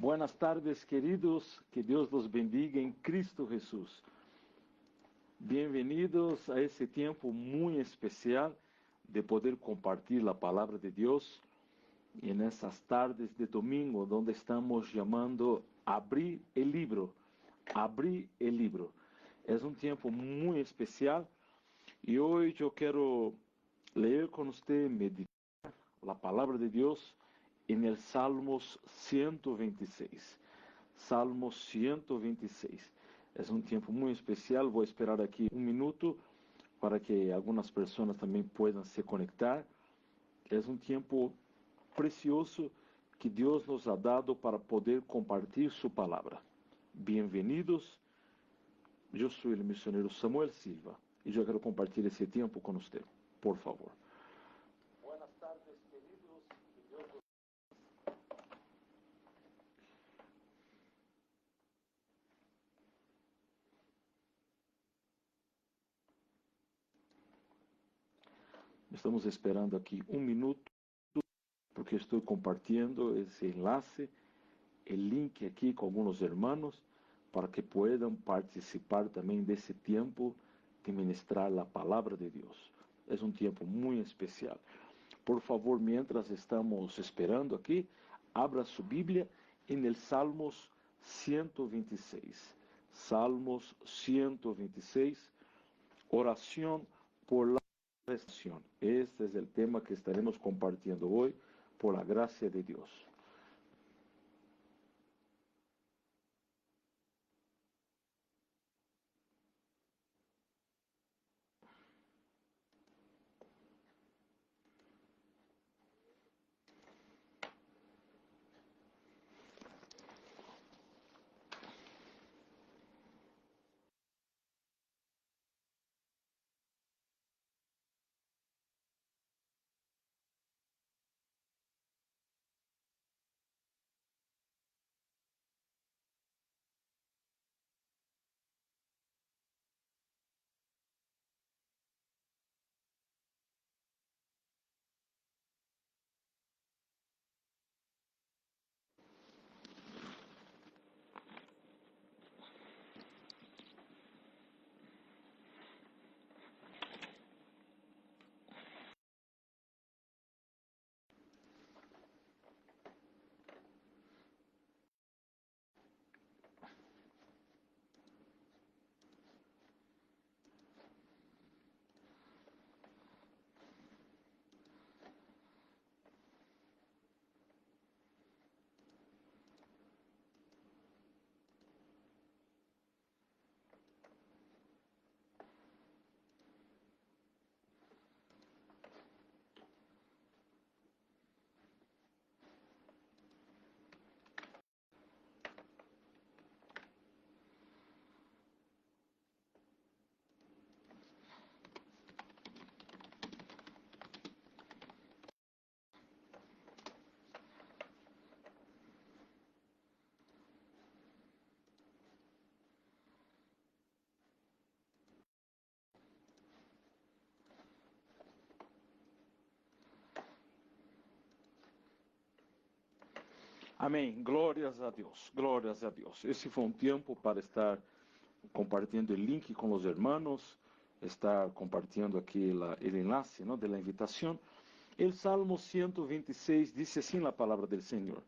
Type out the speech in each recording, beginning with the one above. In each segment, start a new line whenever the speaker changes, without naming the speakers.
Buenas tardes, queridos, que Dios los bendiga en Cristo Jesús. Bienvenidos a ese tiempo muy especial de poder compartir la palabra de Dios en esas tardes de domingo, donde estamos llamando abrir el libro. Abrir el libro. Es un tiempo muy especial y hoy yo quiero leer con usted, meditar la palabra de Dios en el Salmos 126. Salmos 126. Es un tiempo muy especial. Voy a esperar aquí un minuto para que algunas personas también puedan se conectar. Es un tiempo precioso que Dios nos ha dado para poder compartir su palabra. Bienvenidos. Yo soy el misionero Samuel Silva y yo quiero compartir ese tiempo con usted. Por favor. Buenas tardes, queridos. Que Dios los... Estamos esperando aquí un minuto porque estoy compartiendo ese enlace, el link aquí con algunos hermanos para que puedan participar también de ese tiempo de ministrar la palabra de Dios. Es un tiempo muy especial. Por favor, mientras estamos esperando aquí, abra su Biblia en el Salmos 126. Salmos 126, oración por la restauración. Este es el tema que estaremos compartiendo hoy por la gracia de Dios. Amém. Glórias a Deus. Glórias a Deus. Esse foi um tempo para estar compartiendo el link con los hermanos, estar compartiendo aquí el enlace, ¿no?, de la invitación. El Salmo 126 dice así la palabra del Señor: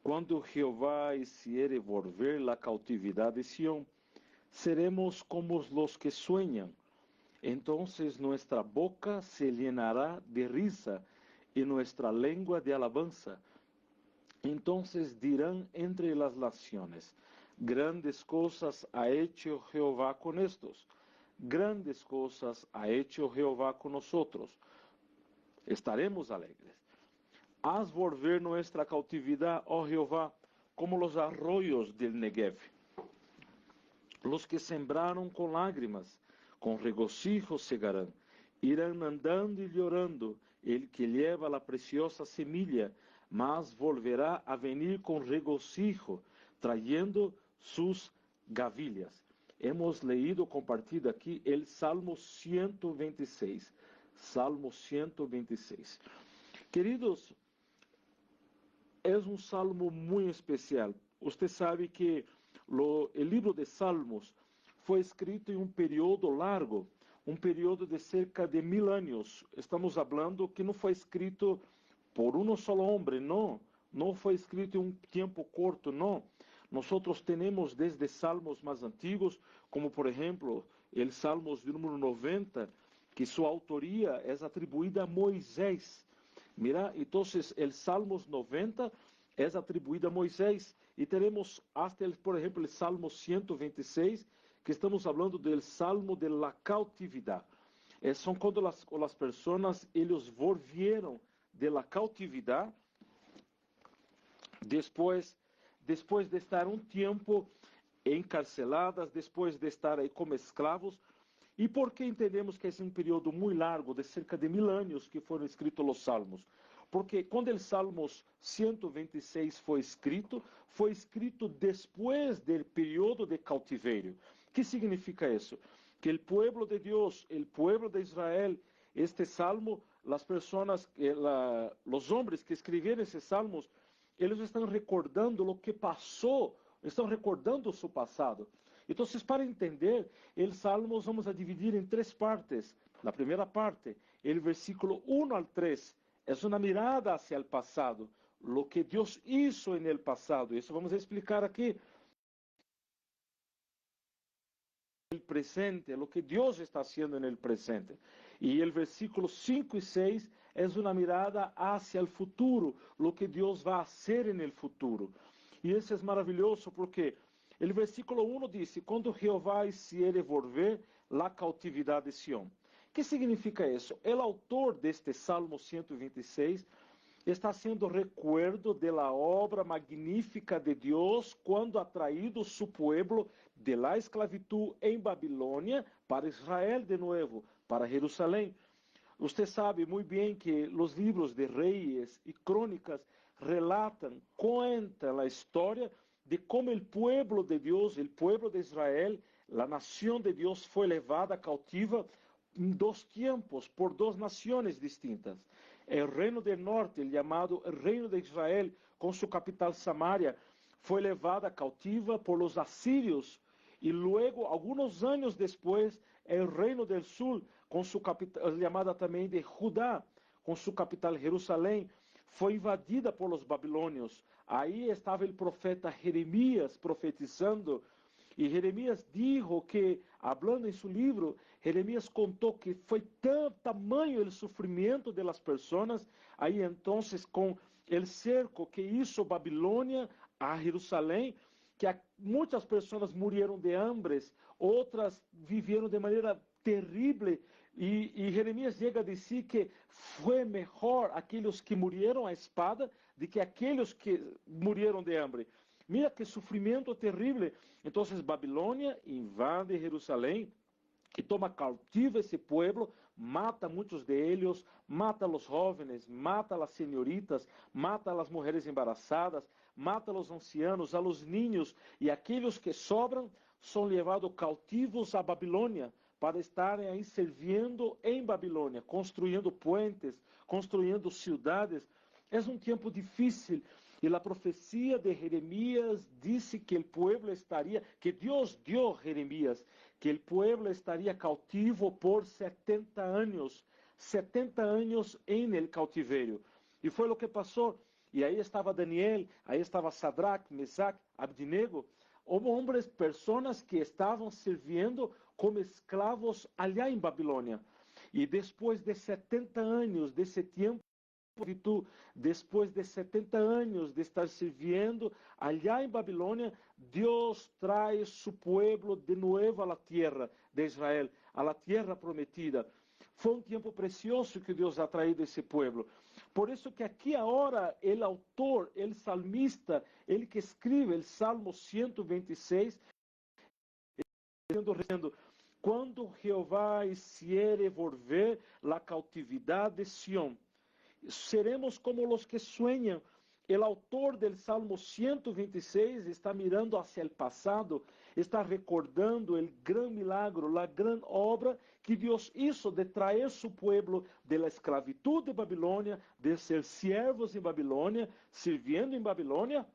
Cuando Jehová hiciere volver la cautividad de Sión, seremos como los que sueñan. Entonces nuestra boca se llenará de risa y nuestra lengua de alabanza. Entonces dirán entre las naciones: grandes cosas ha hecho Jehová con estos, grandes cosas ha hecho Jehová con nosotros. Estaremos alegres. Haz volver nuestra cautividad, oh Jehová, como los arroyos del Negev. Los que sembraron con lágrimas, con regocijo segarán. Irán andando y llorando el que lleva la preciosa semilla, mas volverá a venir con regocijo, trayendo sus gavillas. Hemos leído, compartido aquí el Salmo 126. Salmo 126. Queridos, é um salmo muito especial. Você sabe que o livro de Salmos foi escrito em um período largo, um período de cerca de 1000 anos. Estamos falando que não foi escrito por um solo homem, não. Não foi escrito em um tempo curto, não. Nós temos desde salmos mais antigos, como por exemplo, o Salmos de número 90, que sua autoria é atribuída a Moisés. Mira, então, o Salmos 90 é atribuído a Moisés. E teremos, até, por exemplo, o Salmo 126, que estamos falando do Salmo de la cautividade. São quando as pessoas, eles volvieram de la cautividade, depois de estar um tempo encarceladas, depois de estar aí como escravos. E por que entendemos que esse é um período muito largo, de cerca de 1000 anos, que foram escritos os Salmos? Porque quando o Salmos 126 foi escrito depois do período de cautiverio. O que significa isso? Que o povo de Deus, o povo de Israel, este salmo, as pessoas, os homens que escreveram esses salmos, eles estão recordando o que passou, estão recordando o seu passado. Então, para entender, os salmos vamos a dividir em 3 partes. Na primeira parte, o versículo 1 al 3, é uma mirada hacia o passado, lo que Deus hizo en el passado. Isso vamos a explicar aqui. El presente, lo que Deus está haciendo en el presente. E o versículo 5 e 6 é uma mirada hacia o futuro, lo que Deus vai fazer en el futuro. E isso é maravilhoso porque o versículo 1 diz: quando Jeová hiciere volver la cautividade de Sião. O que significa isso? O autor deste Salmo 126 está sendo recuerdo de la obra magnífica de Deus quando ha traído su pueblo de la esclavitud em Babilônia para Israel de novo, para Jerusalém. Você sabe muito bem que os livros de Reis e Crônicas relatam, contam a história de como o pueblo de Deus, o pueblo de Israel, a nação de Deus foi levada cautiva em 2 tempos, por 2 nações distintas. O reino do norte, chamado reino de Israel, com sua capital Samaria, foi levada cautiva por los assírios. E logo, alguns anos depois, o reino do sul, com sua capital, chamada também de Judá, com sua capital Jerusalém, foi invadida por los babilônios. Aí estava o profeta Jeremias profetizando, e Jeremias dijo que, hablando em seu livro, Jeremias contou que foi tamanho o sofrimento das pessoas, aí então, com o cerco que hizo Babilônia a Jerusalém, que muitas pessoas morreram de hambres, outras viveram de maneira terrível, e Jeremias chega a dizer que foi melhor aqueles que morreram à espada do que aqueles que morreram de hambre. Mira que sofrimento terrível. Então, Babilônia invade Jerusalém e toma cautivo esse pueblo, mata muitos de eles, mata os jovens, mata as senhoritas, mata as mulheres embarazadas, mata os ancianos, a los niños, e aqueles que sobram são levados cautivos a Babilônia, para estarem aí servindo em Babilônia, construindo puentes, construindo cidades. É um tempo difícil. E a profecia de Jeremias disse que o povo estaria, que Deus deu a Jeremias, que o povo estaria cautivo por 70 anos. 70 anos em el cautiverio. E foi o que passou. E aí estava Daniel, aí estava Sadraque, Mesaque, Abdinego, homens, pessoas que estavam servindo como escravos allá em Babilônia. E depois de 70 anos desse tempo, depois de 70 anos de estar servindo allá em Babilônia, Deus traz su pueblo de novo à terra de Israel, à terra prometida. Foi um tempo precioso que Deus ha traído esse pueblo. Por isso que aqui agora, o autor, o salmista, ele que escreve o Salmo 126, dizendo: quando Jeová hiciere volver la cautividade de Sião, seremos como os que sueñan. O autor del Salmo 126 está mirando hacia o passado, está recordando o gran milagro, a gran obra que Deus hizo de traer su pueblo de la esclavitud de Babilônia, de ser siervos em Babilônia, sirviendo em Babilônia.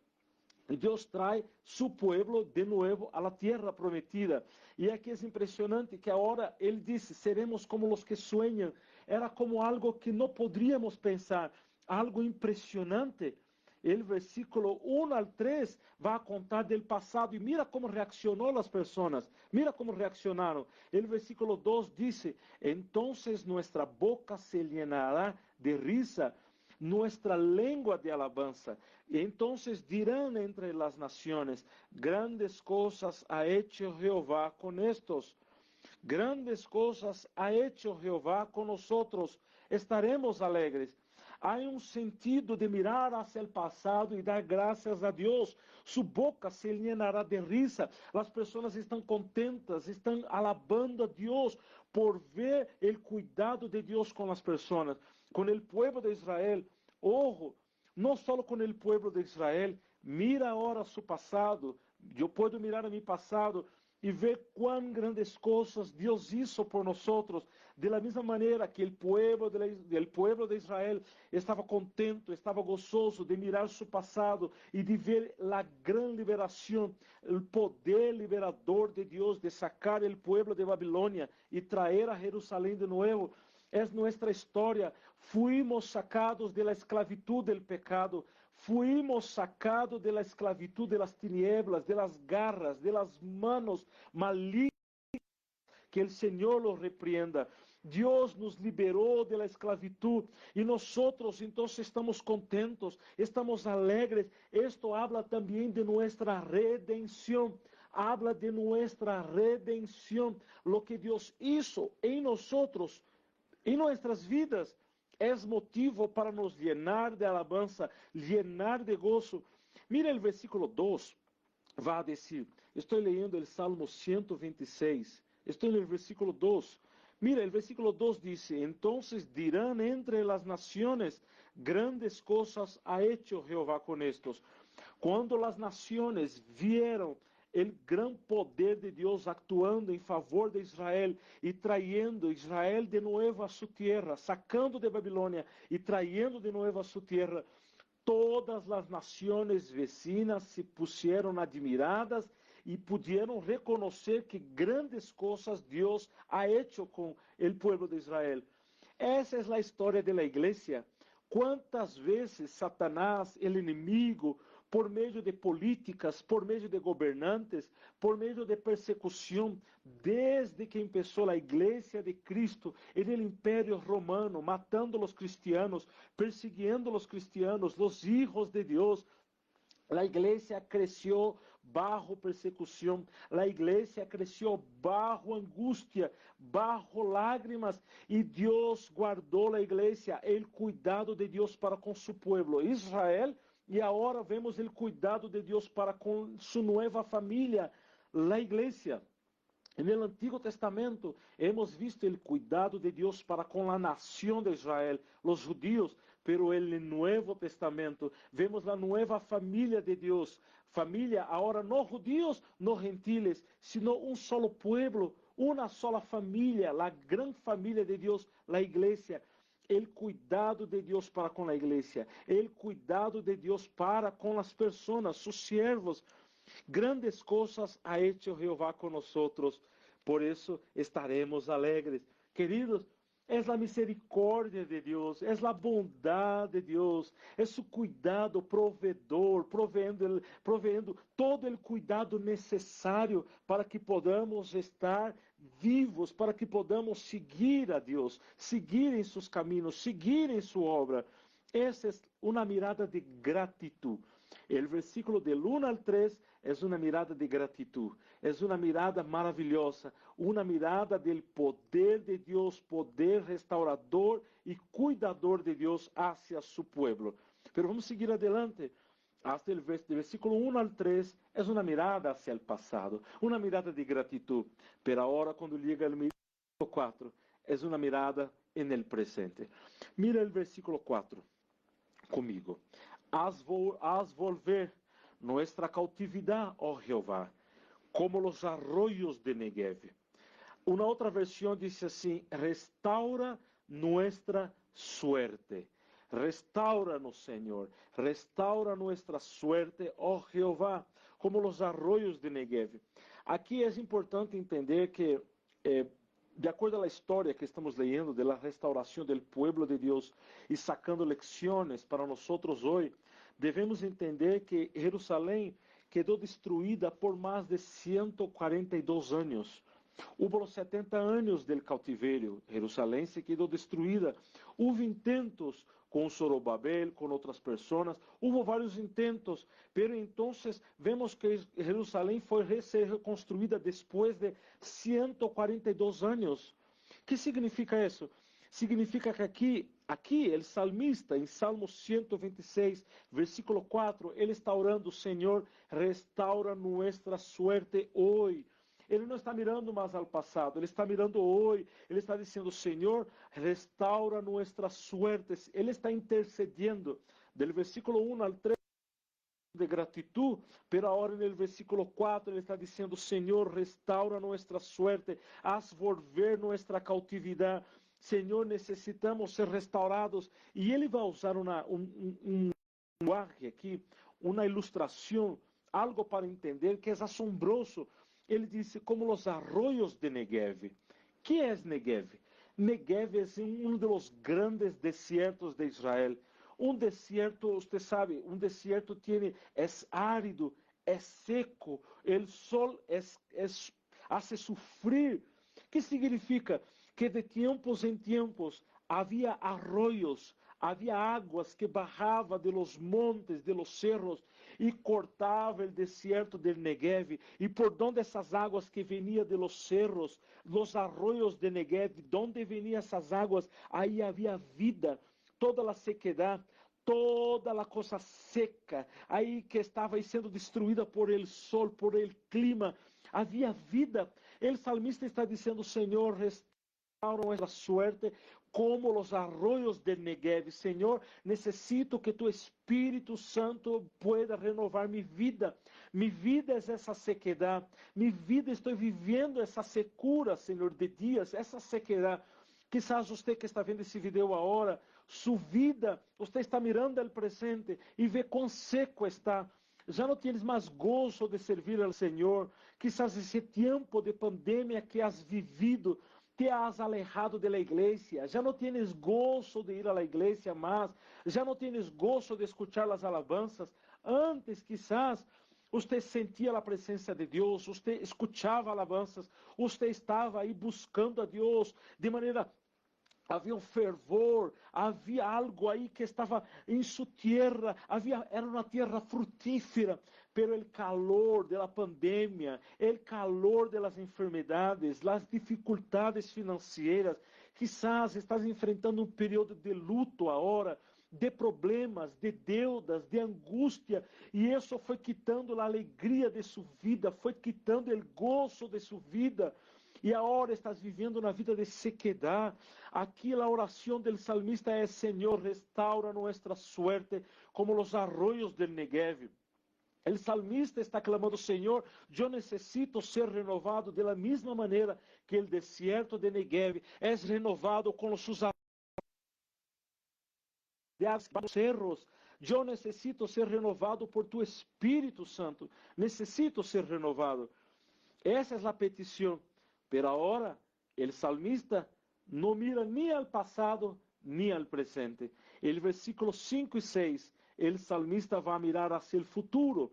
Deus traz su pueblo de nuevo a la tierra prometida. E aqui é impressionante que agora ele disse, seremos como os que sueñan. Era como algo que não poderíamos pensar, algo impressionante. El versículo 1 al 3 vai contar del passado. E mira como reaccionou as pessoas. Mira como reaccionaram. El versículo 2 diz, entonces nuestra boca se llenará de risa, nuestra lengua de alabanza. Entonces dirán entre las naciones, grandes cosas ha hecho Jehová con estos. Grandes cosas ha hecho Jehová con nosotros. Estaremos alegres. Há sentido de mirar hacia o passado e dar graças a Deus. Sua boca se llenará de risa. As pessoas estão contentas, estão alabando a Deus por ver o cuidado de Deus com as pessoas, com o povo de Israel. Ojo, não só com o povo de Israel, mira agora seu passado. Eu posso mirar a meu passado e ver quão grandes coisas Deus hizo por nós, de la mesma maneira que o povo de Israel estava contento, estava gozoso de mirar seu passado e de ver a grande liberação, o poder liberador de Deus de sacar o povo de Babilônia e trazer a Jerusalém de novo. É nossa história. Fuimos sacados de la esclavitud del pecado. Fuimos sacados de la esclavitud de las tinieblas, de las garras, de las manos malignas. Que o Senhor los repreenda. Deus nos liberou de la esclavitud e nós então estamos contentos, estamos alegres. Esto habla também de nossa redenção. Habla de nossa redenção. Lo que Deus hizo em nós, em nossas vidas, é motivo para nos llenar de alabanza, llenar de gozo. Mira o versículo 2, vai dizer, estou lendo o Salmo 126, estou no versículo 2. Mira, o versículo 2 diz, entonces dirán entre las naciones, grandes cosas ha hecho Jehová con estos. Quando as nações vieram o grande poder de Deus actuando em favor de Israel e traindo Israel de novo a sua terra, sacando de Babilônia e traindo de novo a sua terra, todas as nações vecinas se puseram admiradas e puderam reconhecer que grandes coisas Deus ha hecho com o povo de Israel. Essa é a história da igreja. Quantas vezes Satanás, o inimigo, por meio de políticas, por meio de governantes, por meio de persecução, desde que começou a Igreja de Cristo, no Império Romano, matando os cristianos, perseguindo os cristianos, os hijos de Deus, a igreja cresceu bajo persecução, a igreja cresceu bajo angústia, bajo lágrimas, e Deus guardou a igreja, o cuidado de Deus para com seu povo Israel, e agora vemos o cuidado de Deus para com sua nova família, a igreja. No Antigo Testamento, hemos visto o cuidado de Deus para com a nação de Israel, os judeus, pero no Nuevo Testamento, vemos a nova família de Deus, família agora não judeus, não gentiles, sino solo pueblo, uma sola família, a grande família de Deus, a igreja. O cuidado de Deus para com a igreja, o cuidado de Deus para com as pessoas, seus servos. Grandes coisas ha hecho Jehová con nosotros, por isso estaremos alegres. Queridos, é a misericórdia de Deus, é a bondade de Deus, é su cuidado provedor, proveendo todo o cuidado necessário para que podamos estar vivos, para que podamos seguir a Deus, seguir em seus caminhos, seguir em sua obra. Essa é uma mirada de gratidão. O versículo del 1 al 3 é uma mirada de gratidão, é uma mirada maravilhosa, uma mirada del poder de Deus, poder restaurador e cuidador de Deus hacia su pueblo. Pero vamos seguir adelante. Hasta el versículo 1 al 3 é uma mirada hacia o passado, uma mirada de gratidão. Pero agora, quando llega o versículo 4, é uma mirada en el presente. Mira o versículo 4 comigo. Haz volver nuestra cautividad, oh Jehová, como los arroyos de Negev. Uma outra versão diz assim: restaura nuestra suerte. Restaura-nos, Senhor. Restaura nuestra suerte, oh Jeová, como os arroios de Negev. Aqui é importante entender que, de acordo à história que estamos lendo, da restauração do povo de Deus e sacando lições para nós hoje, devemos entender que Jerusalém quedou destruída por mais de 142 anos. Houve os 70 anos del cautiverio, Jerusalém se quedou destruída. Houve intentos com Zorobabel, com outras pessoas, houve vários intentos, pero então vemos que Jerusalém foi reconstruída depois de 142 anos. O que significa isso? Significa que aqui, o salmista, em Salmo 126, versículo 4, ele está orando: Senhor, restaura nuestra suerte hoje. Ele não está mirando mais ao passado, ele está mirando hoje. Ele está dizendo: Senhor, restaura nuestras suertes. Ele está intercedendo. Del versículo 1 al 3 de gratitud, pero ahora no versículo 4 ele está dizendo: Senhor, restaura nuestra suerte, haz volver nuestra cautividade. Senhor, necessitamos ser restaurados. E ele vai usar um linguagem aqui, uma ilustração, algo para entender que é assombroso. Ele disse: como os arroios de Negev. Que é Negev? Negev é um dos grandes desiertos de Israel. Um desierto, você sabe, um desierto é árido, é seco, o sol hace sofrer. Que significa? Que de tempos em tempos havia arroios, havia águas que bajavam de los montes, de los cerros, e cortava o deserto del Negev. E por onde essas águas que veniam de los cerros, los arroios de Negev, de onde veniam essas águas, aí havia vida. Toda a sequidade, toda a coisa seca, aí que estava sendo destruída por el sol, por el clima, havia vida. O salmista está dizendo: Senhor, restaura a suerte como os arroios de Negev. Senhor, necessito que tu Espírito Santo pueda renovar minha vida. Minha vida é essa sequidade. Minha vida, estou vivendo essa secura, Senhor, de dias, essa sequidade. Quizás você que está vendo esse vídeo agora, sua vida, você está mirando o presente e vê quão seco está. Já não tens mais gozo de servir ao Senhor. Quizás esse tempo de pandemia que has vivido te has alejado da igreja. Já não tens gozo de ir à igreja mais. Já não tens gozo de escutar as alabanças. Antes, quizás, você sentia a presença de Deus, você escutava alabanças, você estava aí buscando a Deus de maneira. Havia um fervor, havia algo aí que estava em sua terra, era uma terra frutífera, pero el calor de la pandemia, el calor de las enfermedades, las dificuldades financeiras, quizás estás enfrentando um período de luto agora, de problemas, de deudas, de angústia, e isso foi quitando a alegria de sua vida, foi quitando o gozo de sua vida. E agora estás vivendo na vida de sequidade. Aqui a oração do salmista é: Senhor, restaura nuestra suerte como os arroios del Negev. O salmista está clamando: Senhor, eu necessito ser renovado de la mesma maneira que o deserto de Negev é renovado com os seus cerros. Eu necessito ser renovado por tu Espírito Santo. Necessito ser renovado. Essa é a petição. Pero agora, o salmista não mira nem ao passado, nem ao presente. El versículo 5 e 6, o salmista vai mirar hacia o futuro.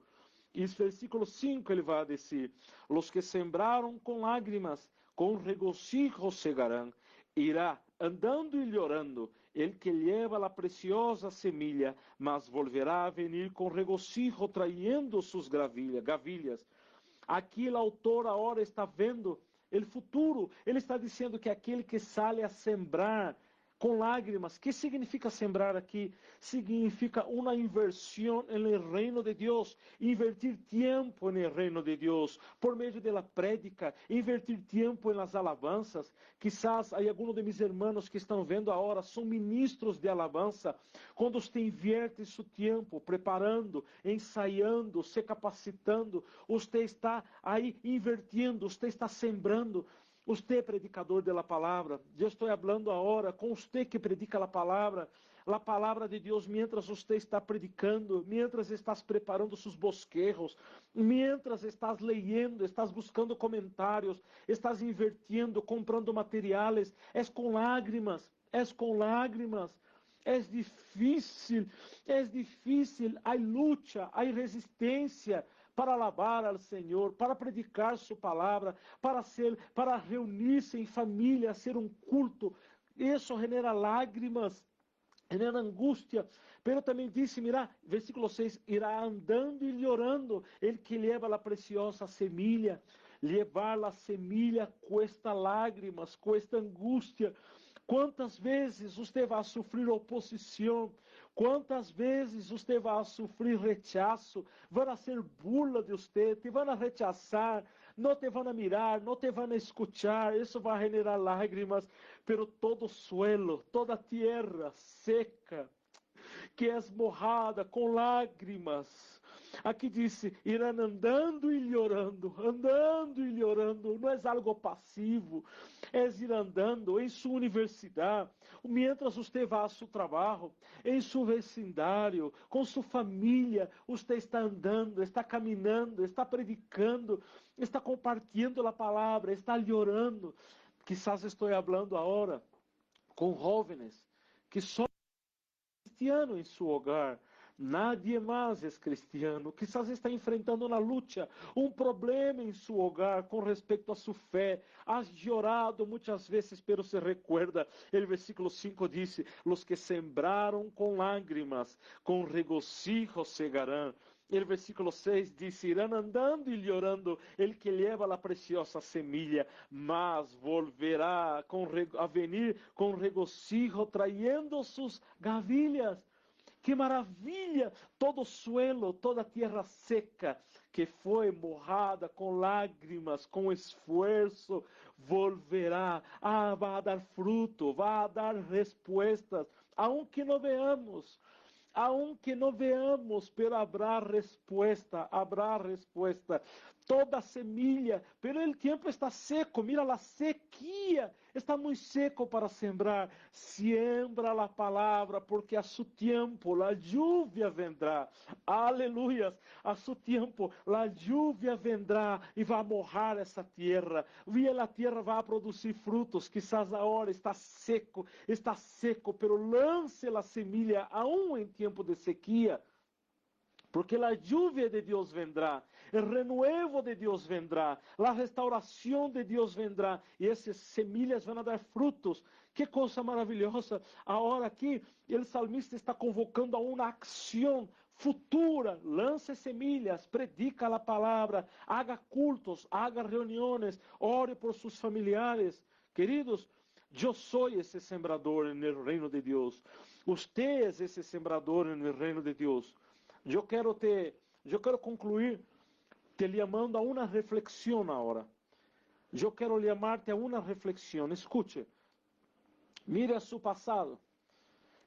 E no versículo 5 ele vai dizer: Los que sembraram com lágrimas, com regocijo segarão. Irá andando e llorando el que lleva a preciosa semilla, mas volverá a venir com regocijo trayendo sus gavilhas. Aqui o autor agora está vendo o futuro. Ele está dizendo que aquele que sale a sembrar com lágrimas. Que significa sembrar aqui? Significa uma inversão no reino de Deus. Invertir tempo no reino de Deus. Por meio da prédica. Invertir tempo nas alabanças. Quizás há alguns de meus irmãos que estão vendo agora, são ministros de alabança. Quando você invierte seu tempo, preparando, ensaiando, se capacitando, você está aí invertindo, você está sembrando. Usted, predicador de la palabra, yo estoy hablando ahora con usted que predica la palabra de Dios, mientras usted está predicando, mientras estás preparando sus bosquejos, mientras estás leyendo, estás buscando comentários, estás invirtiendo, comprando materiales, es com lágrimas, es com lágrimas. É difícil, há luta, há resistência para alabar ao Senhor, para predicar sua palavra, para reunir-se em família, ser um culto. Isso genera lágrimas, genera angústia. Pero também disse, mira, versículo 6, irá andando e llorando, el que leva a preciosa semilha. Levar a semilha cuesta lágrimas, cuesta angústia. Quantas vezes você vai sofrer oposição? Quantas vezes você vai sofrer rechaço? Vão ser burla de você, te vão rechazar, não te vão mirar, não te vão escuchar. Isso vai generar lágrimas, pero todo suelo, toda tierra seca, que é mojada com lágrimas. Aqui disse, irão andando e llorando, não é algo passivo, é ir andando em sua universidade, mientras você vai ao seu trabalho, em seu vecindário, com sua família, você está andando, está caminhando, está predicando, está compartilhando a palavra, está llorando. Quizás estou falando agora com jovens que são cristiano em seu hogar. Nadie mais é cristiano. Quizás está enfrentando uma luta, um problema em seu hogar com respeito a sua fé. Has chorado muitas vezes, pero se recuerda. O versículo 5 diz: Los que sembraram com lágrimas, com regocijo segarão. O versículo 6 diz: irão andando e llorando, el que leva a preciosa semilha, mas volverá a venir com regocijo, trayendo suas gavilhas. Que maravilha! Todo suelo, toda terra seca, que foi mojada com lágrimas, com esforço, volverá, vai dar fruto, vai dar respostas, aunque não veamos. Aunque não veamos, pero habrá resposta, habrá resposta. Toda semilha, pero el tempo está seco, mira a sequia, está muito seco para sembrar. Siembra a palavra, porque a su tempo a lluvia vendrá. Aleluias, a su tempo a lluvia vendrá e vai mojar essa terra. E a terra vai produzir frutos. Quizás agora está seco, pero lance a semilha aún em tempo de sequia, porque a lluvia de Deus vendrá, o renuevo de Deus vendrá, a restauração de Deus vendrá, e essas semilhas vão dar frutos. Que coisa maravilhosa! Agora aqui, o salmista está convocando a uma ação futura. Lance semilhas, predica a palavra, haga cultos, haga reuniões, ore por seus familiares. Queridos, eu sou esse sembrador no reino de Deus. Você é esse sembrador no reino de Deus. Eu quero concluir te chamando a uma reflexão agora. Eu quero chamar-te a uma reflexão. Escute. Mire a seu passado.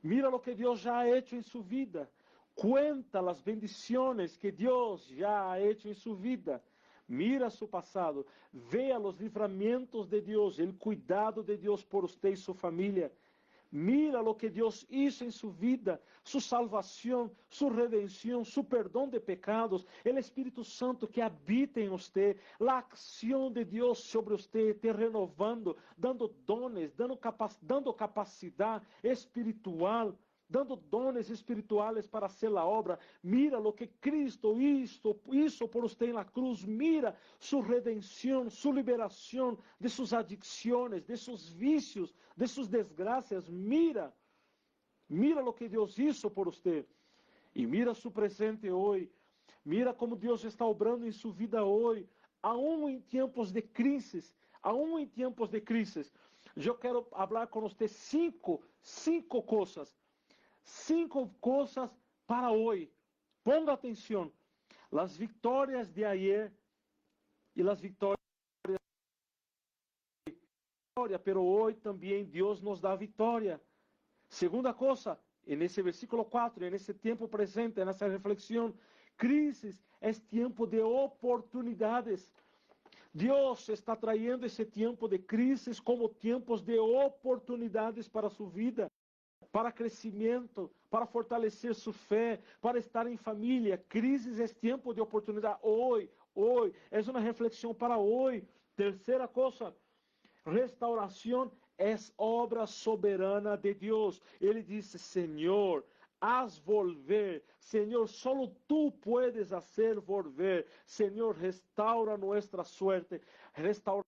Mira o que Deus já ha hecho em sua vida. Cuenta as bendições que Deus já ha hecho em sua vida. Mira seu passado. Veja os livramentos de Deus, o cuidado de Deus por você e sua família. Mira lo que Deus hizo em sua vida, sua salvação, sua redenção, seu perdão de pecados, o Espírito Santo que habita em você, a ação de Deus sobre você, te renovando, dando dones, dando capacidade espiritual, dando dones espirituales para hacer a obra. Mira lo que Cristo hizo por usted en la cruz. Mira su redención, su liberación de sus adicciones, de sus vicios, de sus desgracias. Mira lo que Dios hizo por usted. E mira su presente hoje. Mira como Deus está obrando em sua vida hoje, aún em tempos de crises. Aún em tempos de crises. Eu quero falar com você cinco coisas. 5 coisas para hoje. Ponga atenção. As vitórias de ayer e as vitórias de hoje, pero hoje também Deus nos dá vitória. Segunda coisa, nesse versículo 4, nesse tempo presente, nessa reflexão, crises é tempo de oportunidades. Deus está trayendo esse tempo de crises como tempos de oportunidades para sua vida, para crescimento, para fortalecer sua fé, para estar em família. Crises é tempo de oportunidade. Hoje, é uma reflexão para hoje. Terceira coisa, restauração é obra soberana de Deus. Ele disse: Senhor, haz volver. Senhor, solo tú puedes hacer volver. Senhor, restaura nuestra suerte. Restauração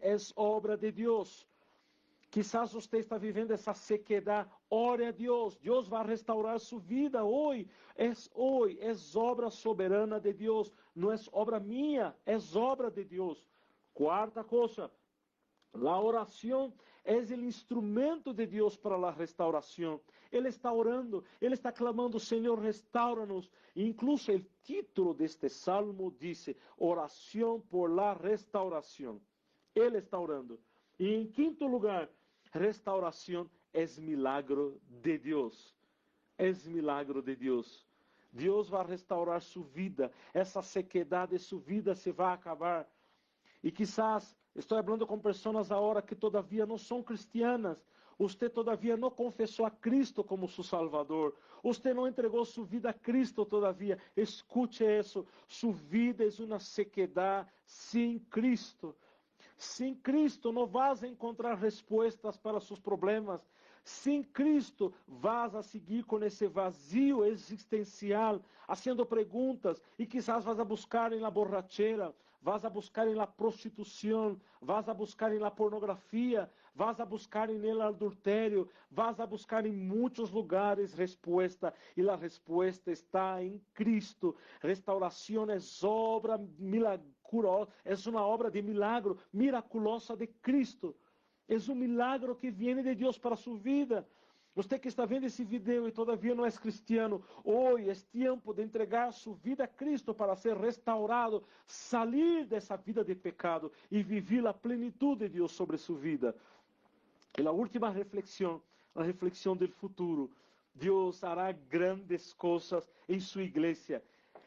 é obra de Deus. Quizás você está vivendo essa sequidade. Ore a Deus. Deus vai restaurar sua vida hoje. É obra soberana de Deus. Não é obra minha, é obra de Deus. Quarta coisa, a oração é o instrumento de Deus para a restauração. Ele está orando, ele está clamando: Senhor, restaura-nos. Incluso o título deste salmo diz: oração por la restauração. Ele está orando. E em quinto lugar, restauração é milagro de Deus. É milagro de Deus. Deus vai restaurar sua vida. Essa sequidade de sua vida se vai acabar. E quizás, estou falando com pessoas agora que todavia não são cristianas. Você todavia não confessou a Cristo como seu Salvador. Você não entregou sua vida a Cristo todavia. Escute isso. Sua vida é uma sequidade sem Cristo. Sem Cristo não vas encontrar respostas para seus problemas. Sem Cristo vas a seguir com esse vazio existencial, fazendo perguntas, e quizás vas a buscar em la borrachera, vas a buscar em la prostituição, vas a buscar em la pornografia, vas a buscar em el adultério, vas a buscar em muitos lugares resposta, e a resposta está em Cristo. Restauração é obra milagrosa, é uma obra de milagro miraculosa de Cristo. É um milagro que vem de Deus para sua vida. Você que está vendo esse vídeo e todavia não é cristiano, hoje é tempo de entregar sua vida a Cristo para ser restaurado, sair dessa vida de pecado e viver a plenitude de Deus sobre sua vida. E a última reflexão, a reflexão do futuro. Deus hará grandes coisas em sua igreja.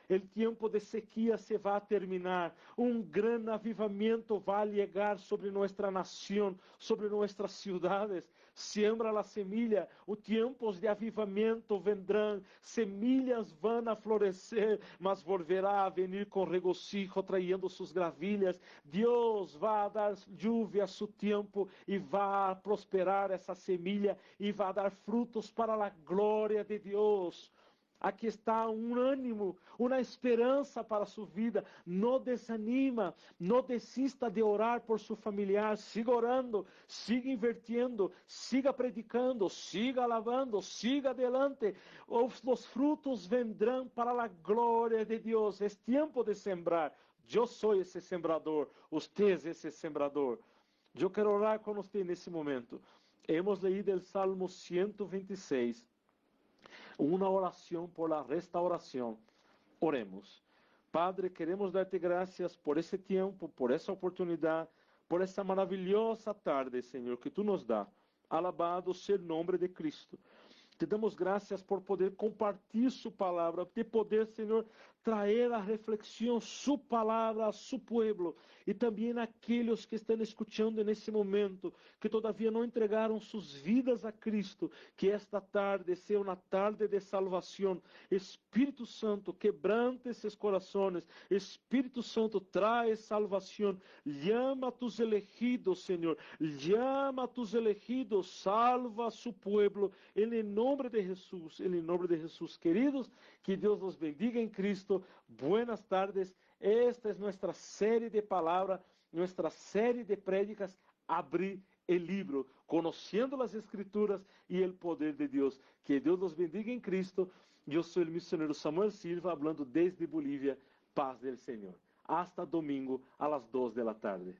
O tempo de sequia se vai terminar. Um grande avivamento vai chegar sobre nossa nação, sobre nossas cidades. Siembra a semilha. Os tempos de avivamento vendrão. Semilhas vão a florescer, mas volverá a venir com regocijo, traindo suas gravilhas. Deus vai dar lluvia a seu tempo e vai prosperar essa semilha e vai dar frutos para a glória de Deus. Aqui está um ânimo, uma esperança para a sua vida. Não desanima, não desista de orar por seu familiar. Siga orando, siga invirtiendo, siga predicando, siga alabando, siga adelante. Os frutos vendrão para a glória de Deus. É tempo de sembrar. Eu sou esse sembrador, você é esse sembrador. Eu quero orar com você nesse momento. Hemos leído o Salmo 126. Uma oração por la restauração. Oremos. Padre, queremos dar-te graças por esse tempo, por essa oportunidade, por essa maravilhosa tarde, Senhor, que tu nos dá. Alabado seja o nome de Cristo. Te damos graças por poder compartilhar sua palavra, de poder, Senhor, trazer a reflexão, sua palavra a seu povo, e também aqueles que estão escutando nesse momento, que todavia não entregaram suas vidas a Cristo, que esta tarde seja uma tarde de salvação. Espírito Santo, quebrante esses corações. Espírito Santo, traz salvação. Llama a tus elegidos, Senhor. Llama a tus elegidos. Salva a su pueblo. Em nome de Jesus. Em nome de Jesus. Queridos, que Deus nos bendiga em Cristo. Buenas tardes. Esta é nossa série de palavras, nossa série de prédicas. Abrir el libro, conhecendo as Escrituras e o poder de Deus. Que Deus nos bendiga em Cristo. Eu sou o missionário Samuel Silva, falando desde Bolívia. Paz del Senhor. Hasta domingo, a las 2 da tarde.